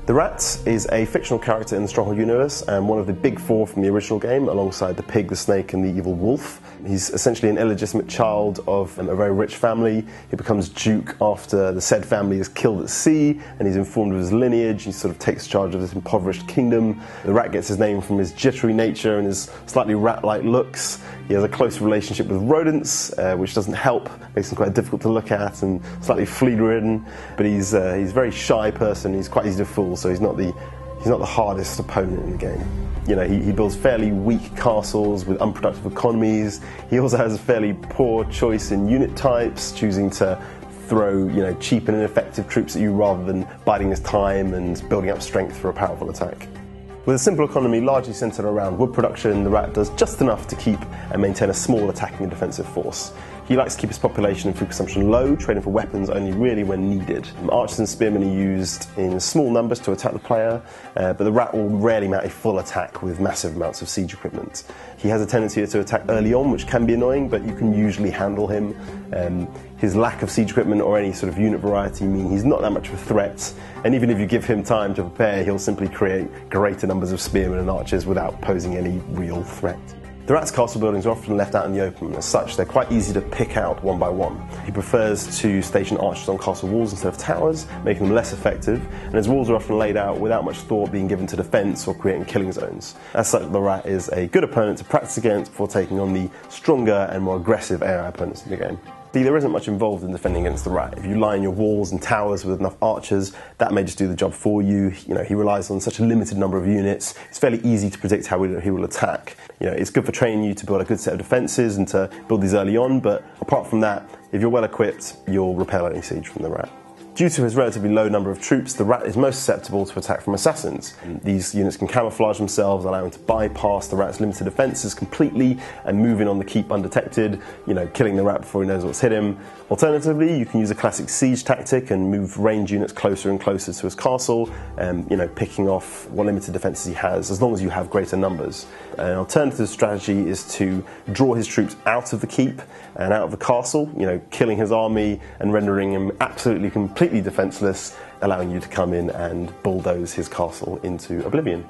The rat is a fictional character in the Stronghold universe and one of the big four from the original game, alongside the pig, the snake and the evil wolf. He's essentially an illegitimate child of a very rich family. He becomes duke after the said family is killed at sea, and he's informed of his lineage. He sort of takes charge of this impoverished kingdom. The rat gets his name from his jittery nature and his slightly rat-like looks. He has a close relationship with rodents, which doesn't help, makes him quite difficult to look at and slightly flea-ridden. But he's a very shy person. He's quite easy to fool, so he's not the hardest opponent in the game. You know, he builds fairly weak castles with unproductive economies. He also has a fairly poor choice in unit types, choosing to throw, cheap and ineffective troops at you rather than biding his time and building up strength for a powerful attack. With a simple economy largely centred around wood production, the rat does just enough to keep and maintain a small attacking and defensive force. He likes to keep his population and food consumption low, trading for weapons only really when needed. Archers and spearmen are used in small numbers to attack the player, but the rat will rarely mount a full attack with massive amounts of siege equipment. He has a tendency to attack early on, which can be annoying, but you can usually handle him. His lack of siege equipment or any sort of unit variety mean he's not that much of a threat, and even if you give him time to prepare, he'll simply create greater numbers of spearmen and archers without posing any real threat. The rat's castle buildings are often left out in the open. As such, they're quite easy to pick out one by one. He prefers to station archers on castle walls instead of towers, making them less effective, and his walls are often laid out without much thought being given to defence or creating killing zones. As such, the rat is a good opponent to practice against before taking on the stronger and more aggressive AI opponents in the game. There isn't much involved in defending against the rat. If you line your walls and towers with enough archers, that may just do the job for you. He relies on such a limited number of units. It's fairly easy to predict how he will attack. It's good for training you to build a good set of defences and to build these early on, but apart from that, if you're well equipped, you'll repel any siege from the rat. Due to his relatively low number of troops, the rat is most susceptible to attack from assassins. These units can camouflage themselves, allowing to bypass the rat's limited defences completely and move in on the keep undetected, killing the rat before he knows what's hit him. Alternatively, you can use a classic siege tactic and move range units closer and closer to his castle, picking off what limited defences he has, as long as you have greater numbers. An alternative strategy is to draw his troops out of the keep and out of the castle, killing his army and rendering him completely defenceless, allowing you to come in and bulldoze his castle into oblivion.